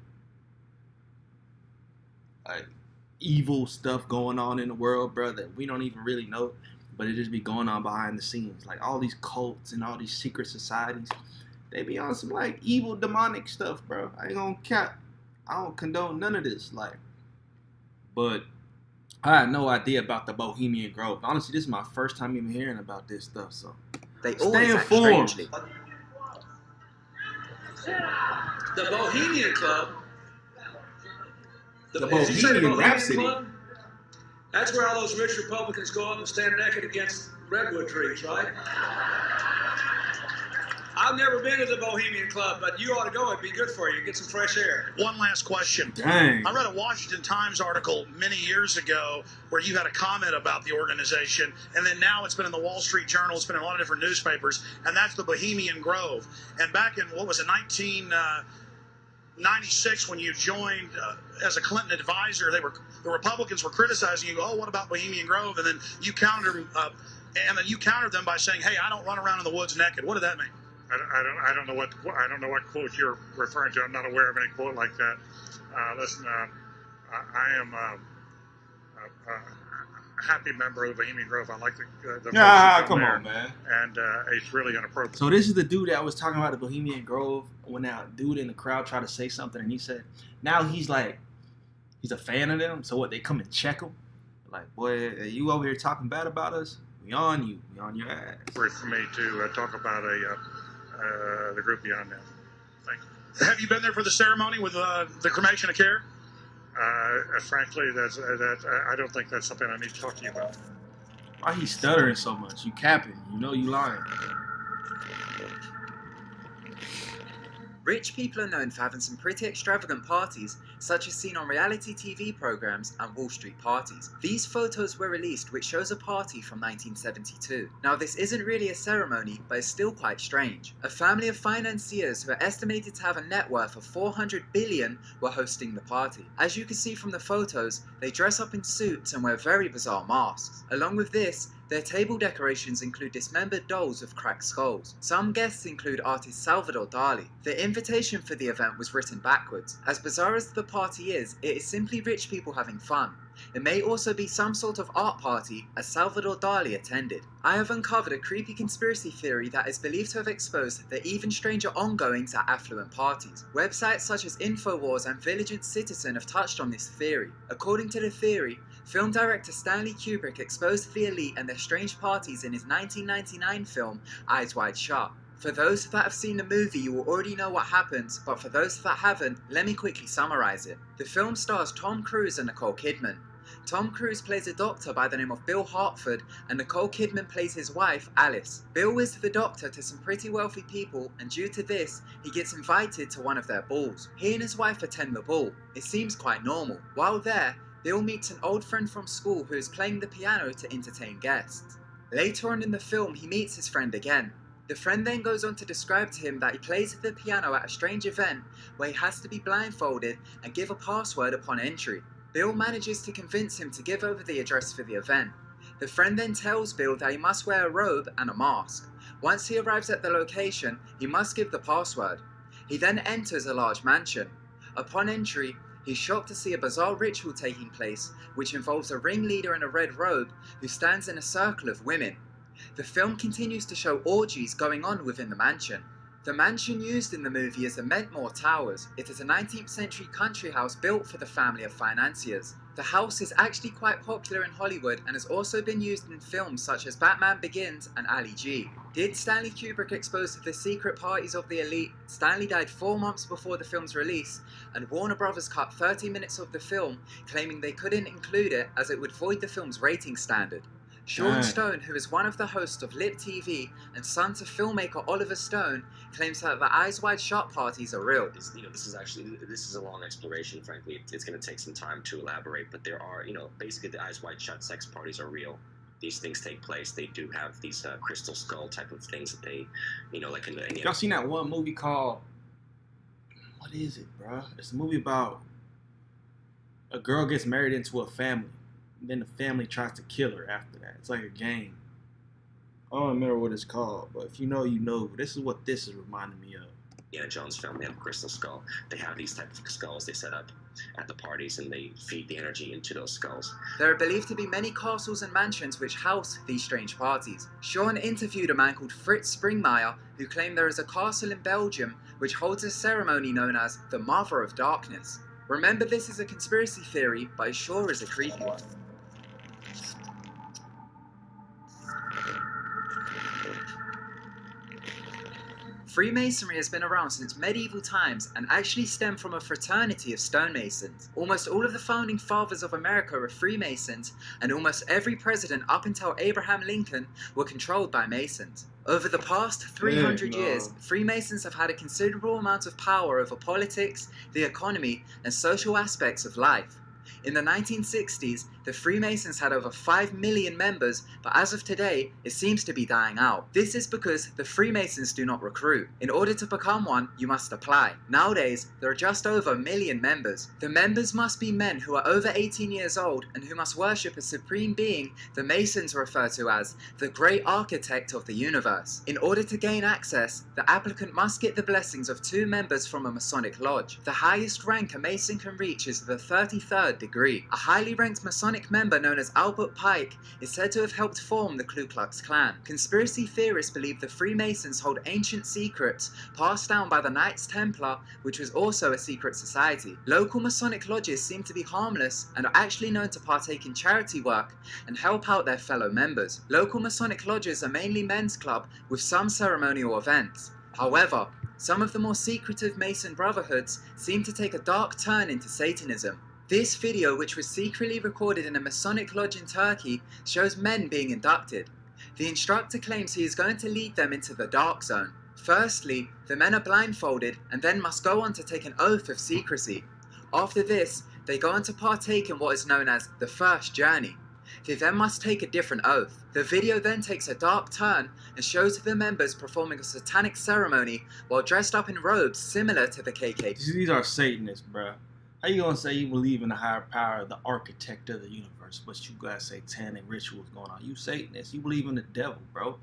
like evil stuff going on in the world, bro, that we don't even really know, but it just be going on behind the scenes. Like all these cults and all these secret societies, they be on some like evil, demonic stuff, bro. I ain't gonna cap. I don't condone none of this, like, but I had no idea about the Bohemian Grove. Honestly, this is my first time even hearing about this stuff, so they stay always act informed. strangely. The Bohemian Club. The did you say Bohemian Rhapsody. Club? That's where all those rich Republicans go up and stand naked against redwood trees, right? I've never been to the Bohemian Club, but you ought to go. It'd be good for you. Get some fresh air. One last question. Dang. I read a Washington Times article many years ago where you had a comment about the organization, and then now it's been in the Wall Street Journal, it's been in a lot of different newspapers, and that's the Bohemian Grove. And back in, 1996, when you joined as a Clinton advisor, the Republicans were criticizing you. Oh, what about Bohemian Grove? And then you countered them by saying, "Hey, I don't run around in the woods naked." What did that mean? I don't know what quote you're referring to. I'm not aware of any quote like that. Listen, I am a happy member of the Bohemian Grove. I like the come on, man. And it's really inappropriate. So this is the dude that was talking about the Bohemian Grove when that dude in the crowd tried to say something, and he said, now he's like, he's a fan of them. So what? They come and check him. Like, boy, are you over here talking bad about us? We on you. We on your ass. For me to talk about the group beyond that. Thank you. Have you been there for the ceremony with the cremation of care? Frankly, I don't think that's something I need to talk to you about. Why he stuttering so much? You capping. You know you lying. Rich people are known for having some pretty extravagant parties, such as seen on reality TV programs and Wall Street parties. These photos were released, which shows a party from 1972. Now, this isn't really a ceremony, but it's still quite strange. A family of financiers who are estimated to have a net worth of $400 billion were hosting the party. As you can see from the photos, they dress up in suits and wear very bizarre masks. Along with this, their table decorations include dismembered dolls with cracked skulls. Some guests include artist Salvador Dali. The invitation for the event was written backwards. As bizarre as the party is, it is simply rich people having fun. It may also be some sort of art party, as Salvador Dali attended. I have uncovered a creepy conspiracy theory that is believed to have exposed the even stranger ongoings at affluent parties. Websites such as InfoWars and Vigilant Citizen have touched on this theory. According to the theory, film director Stanley Kubrick exposed the elite and their strange parties in his 1999 film Eyes Wide Shut. For those that have seen the movie, you will already know what happens, but for those that haven't, let me quickly summarize it. The film stars Tom Cruise and Nicole Kidman. Tom Cruise plays a doctor by the name of Bill Hartford, and Nicole Kidman plays his wife, Alice. Bill is the doctor to some pretty wealthy people, and due to this, he gets invited to one of their balls. He and his wife attend the ball. It seems quite normal. While there, Bill meets an old friend from school who is playing the piano to entertain guests. Later on in the film, he meets his friend again. The friend then goes on to describe to him that he plays the piano at a strange event where he has to be blindfolded and give a password upon entry. Bill manages to convince him to give over the address for the event. The friend then tells Bill that he must wear a robe and a mask. Once he arrives at the location, he must give the password. He then enters a large mansion. Upon entry, he's shocked to see a bizarre ritual taking place, which involves a ringleader in a red robe who stands in a circle of women. The film continues to show orgies going on within the mansion. The mansion used in the movie is the Mentmore Towers. It is a 19th century country house built for the family of financiers. The house is actually quite popular in Hollywood and has also been used in films such as Batman Begins and Ali G. Did Stanley Kubrick expose the secret parties of the elite? Stanley died 4 months before the film's release, and Warner Brothers cut 30 minutes of the film, claiming they couldn't include it as it would void the film's rating standard. Sean Stone, who is one of the hosts of Lip TV and son to filmmaker Oliver Stone, claims that the Eyes Wide Shut parties are real. This is a long exploration, frankly. It's going to take some time to elaborate, but there are, basically the Eyes Wide Shut sex parties are real. These things take place. They do have these crystal skull type of things that they, like in the... Y'all seen that one movie called... What is it, bro? It's a movie about a girl gets married into a family. And then the family tries to kill her after that. It's like a game. I don't remember what it's called, but if you know, you know. This is what this is reminding me of. Indiana Jones film, they have a crystal skull. They have these type of skulls they set up at the parties, and they feed the energy into those skulls. There are believed to be many castles and mansions which house these strange parties. Sean interviewed a man called Fritz Springmeier, who claimed there is a castle in Belgium which holds a ceremony known as the Mother of Darkness. Remember, this is a conspiracy theory, but it sure is a creepy one. Freemasonry has been around since medieval times and actually stemmed from a fraternity of stonemasons. Almost all of the founding fathers of America were Freemasons, and almost every president up until Abraham Lincoln were controlled by Masons. Over the past 300 years, Freemasons have had a considerable amount of power over politics, the economy, and social aspects of life. In the 1960s, the Freemasons had over 5 million members, but as of today, it seems to be dying out. This is because the Freemasons do not recruit. In order to become one, you must apply. Nowadays, there are just over 1 million members. The members must be men who are over 18 years old and who must worship a supreme being the Masons refer to as the Great Architect of the Universe. In order to gain access, the applicant must get the blessings of 2 members from a Masonic lodge. The highest rank a Mason can reach is the 33rd degree. A highly ranked Masonic member known as Albert Pike is said to have helped form the Ku Klux Klan. Conspiracy theorists believe the Freemasons hold ancient secrets passed down by the Knights Templar, which was also a secret society. Local Masonic lodges seem to be harmless and are actually known to partake in charity work and help out their fellow members. Local Masonic lodges are mainly men's club with some ceremonial events. However, some of the more secretive Mason brotherhoods seem to take a dark turn into Satanism. This video, which was secretly recorded in a Masonic lodge in Turkey, shows men being inducted. The instructor claims he is going to lead them into the dark zone. Firstly, the men are blindfolded and then must go on to take an oath of secrecy. After this, they go on to partake in what is known as the first journey. They then must take a different oath. The video then takes a dark turn and shows the members performing a satanic ceremony while dressed up in robes similar to the KKK. These are Satanists, bruh. How you gonna say you believe in the higher power, the architect of the universe, but you got satanic rituals going on? You Satanist. You believe in the devil, bro.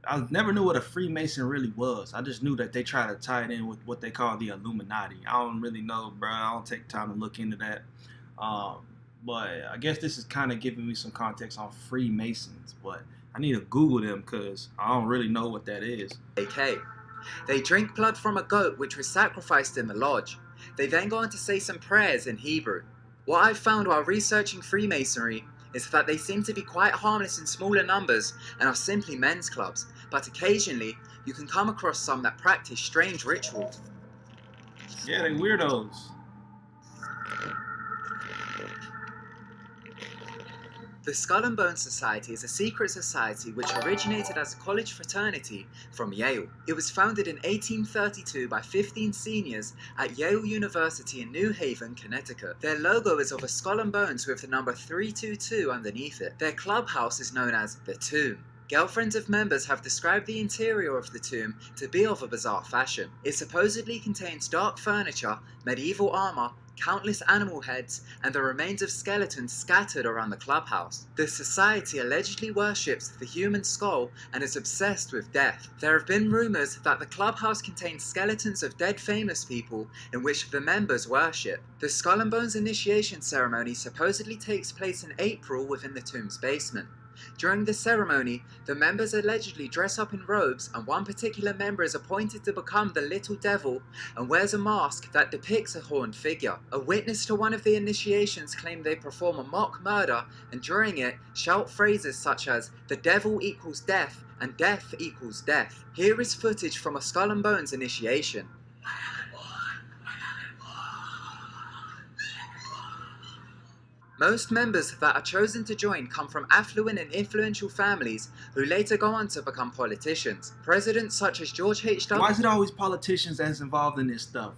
I never knew what a Freemason really was. I just knew that they try to tie it in with what they call the Illuminati. I don't really know, bro. I don't take time to look into that. But I guess this is kind of giving me some context on Freemasons. But I need to Google them because I don't really know what that is. Okay. They drink blood from a goat which was sacrificed in the lodge. They then go on to say some prayers in Hebrew. What I've found while researching Freemasonry is that they seem to be quite harmless in smaller numbers and are simply men's clubs, but occasionally you can come across some that practice strange rituals. Yeah, they weirdos. The Skull and Bones Society is a secret society which originated as a college fraternity from Yale. It was founded in 1832 by 15 seniors at Yale University in New Haven, Connecticut. Their logo is of a skull and bones with the number 322 underneath it. Their clubhouse is known as the Tomb. Girlfriends of members have described the interior of the tomb to be of a bizarre fashion. It supposedly contains dark furniture, medieval armor, countless animal heads, and the remains of skeletons scattered around the clubhouse. The society allegedly worships the human skull and is obsessed with death. There have been rumors that the clubhouse contains skeletons of dead famous people in which the members worship. The Skull and Bones initiation ceremony supposedly takes place in April within the tomb's basement. During the ceremony, the members allegedly dress up in robes, and one particular member is appointed to become the Little Devil and wears a mask that depicts a horned figure. A witness to one of the initiations claimed they perform a mock murder, and during it shout phrases such as "the devil equals death" and "death equals death." Here is footage from a Skull and Bones initiation. Most members that are chosen to join come from affluent and influential families who later go on to become politicians. Presidents such as George H.W. Why is it always politicians that's involved in this stuff?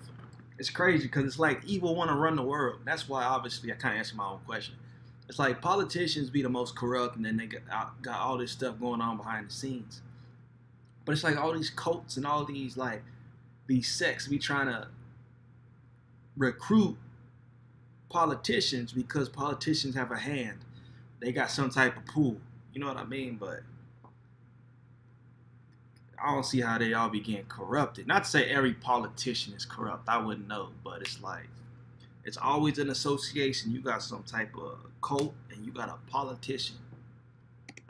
It's crazy because it's like evil want to run the world. That's why obviously I kind of answered my own question. It's like politicians be the most corrupt, and then they got all this stuff going on behind the scenes. But it's like all these cults and all these sects be trying to recruit politicians because politicians have a hand. They got some type of pool. You know what I mean? But I don't see how they all be getting corrupted. Not to say every politician is corrupt. I wouldn't know. But it's like, it's always an association. You got some type of cult and you got a politician.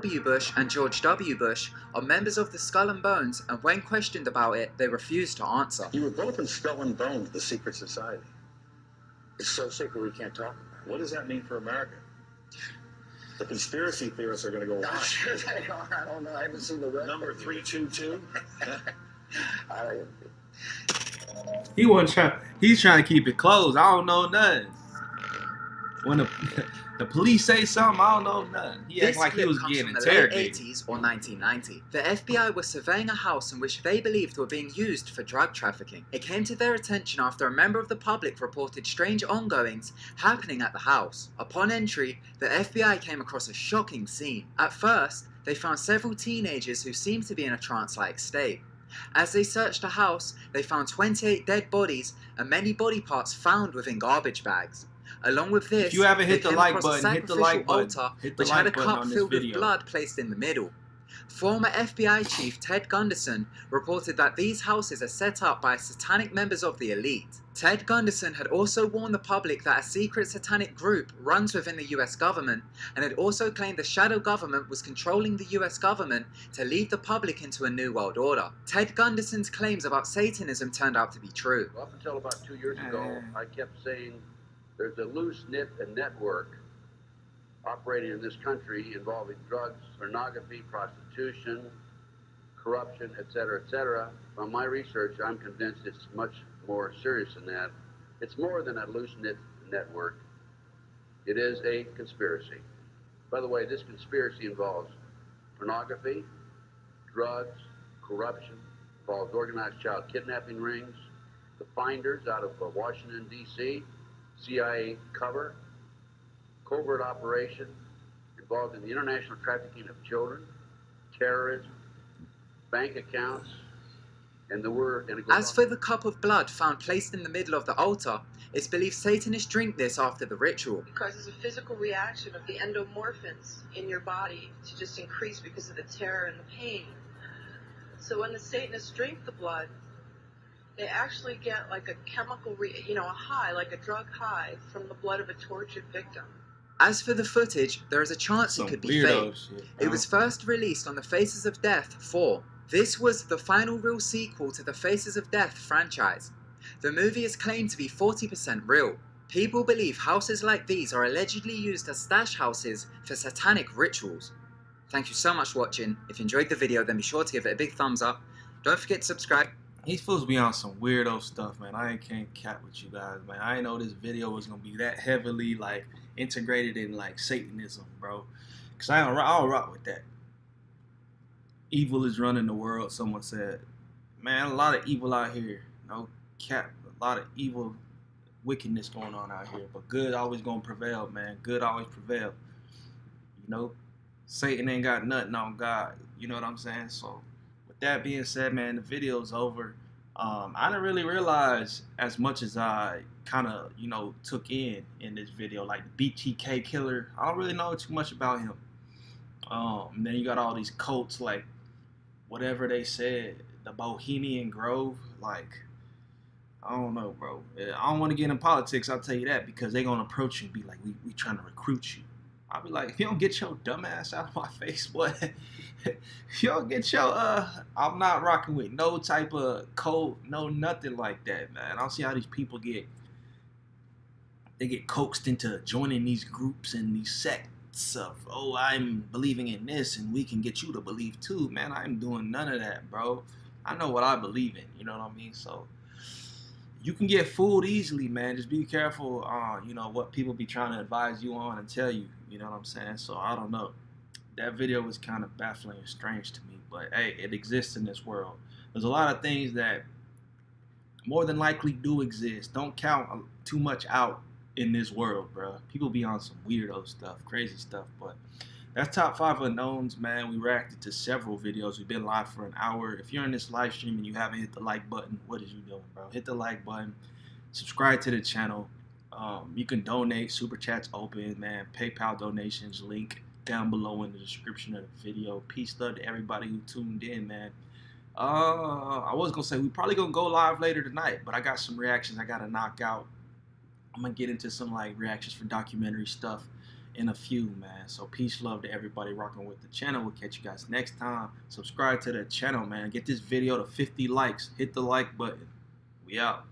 W. Bush and George W. Bush are members of the Skull and Bones, and when questioned about it, they refused to answer. You were both in Skull and Bones, the secret society. It's so secret we can't talk about it. What does that mean for America? The conspiracy theorists are going to go wild. Sure they are. I don't know. I haven't seen the rest. Number 322. He's trying to keep it closed. I don't know nothing. When the police say something, I don't know nothing. He acts like he was getting interrogated. In the late 80s or 1990, the FBI was surveying a house in which they believed were being used for drug trafficking. It came to their attention after a member of the public reported strange ongoings happening at the house. Upon entry, the FBI came across a shocking scene. At first, they found several teenagers who seemed to be in a trance-like state. As they searched the house, they found 28 dead bodies and many body parts found within garbage bags. Along with this, if you haven't hit the like button, hit the like button. Which had a cup filled with blood placed in the middle. Former FBI Chief Ted Gunderson reported that these houses are set up by satanic members of the elite. Ted Gunderson had also warned the public that a secret satanic group runs within the US government, and had also claimed the shadow government was controlling the US government to lead the public into a new world order. Ted Gunderson's claims about Satanism turned out to be true. Up until about 2 years ago, I kept saying there's a loose-knit network operating in this country involving drugs, pornography, prostitution, corruption, etc., etc. From my research, I'm convinced it's much more serious than that. It's more than a loose-knit network. It is a conspiracy. By the way, this conspiracy involves pornography, drugs, corruption, involves organized child kidnapping rings, the Finders out of Washington, D.C., CIA cover, covert operation involved in the international trafficking of children, terrorism, bank accounts, and the word. And as for the cup of blood found placed in the middle of the altar, it's believed Satanists drink this after the ritual. It causes a physical reaction of the endomorphins in your body to just increase because of the terror and the pain. So when the Satanists drink the blood, they actually get like a chemical, a high, like a drug high from the blood of a tortured victim. As for the footage, there is a chance it could be fake. It was first released on the Faces of Death 4. This was the final real sequel to the Faces of Death franchise. The movie is claimed to be 40% real. People believe houses like these are allegedly used as stash houses for satanic rituals. Thank you so much for watching. If you enjoyed the video, then be sure to give it a big thumbs up. Don't forget to subscribe. He's supposed to be on some weirdo stuff, man. I can't cap with you guys, man. I didn't know this video was gonna be that heavily integrated in Satanism, bro. Cause I don't rock with that. Evil is running the world, someone said. Man, a lot of evil out here. No cap. A lot of evil, wickedness going on out here. But good always gonna prevail, man. Good always prevail. You know? Satan ain't got nothing on God. You know what I'm saying? So with that being said, man, the video's over. I didn't really realize as much as I kind of, you know, took in this video, like the BTK killer. I don't really know too much about him. And then you got all these cults, like whatever they said, the Bohemian Grove. Like, I don't know, bro. I don't want to get in politics, I'll tell you that, because they're going to approach you and be like, we trying to recruit you. I'll be like, if you don't get your dumb ass out of my face, what? If you don't get your, I'm not rocking with no type of code, no nothing like that, man. I don't see how these people get coaxed into joining these groups and these sects of, oh, I'm believing in this and we can get you to believe too, man. I'm doing none of that, bro. I know what I believe in, you know what I mean? So you can get fooled easily, man. Just be careful, you know, what people be trying to advise you on and tell you, you know what I'm saying? So I don't know. That video was kind of baffling and strange to me, but hey, it exists in this world. There's a lot of things that more than likely do exist. Don't count too much out in this world, bro. People be on some weirdo stuff, crazy stuff, but that's top 5 unknowns, man. We reacted to several videos. We've been live for an hour. If you're in this live stream and you haven't hit the like button, what is you doing, bro? Hit the like button. Subscribe to the channel. You can donate. Super Chat's open, man. PayPal donations link down below in the description of the video. Peace, love to everybody who tuned in, man. I was gonna say we probably gonna go live later tonight, but I got some reactions I gotta knock out. I'm gonna get into some like reactions for documentary stuff in a few, man. So peace, love to everybody rocking with the channel. We'll catch you guys next time. Subscribe to the channel, man. Get this video to 50 likes. Hit the like button. We out.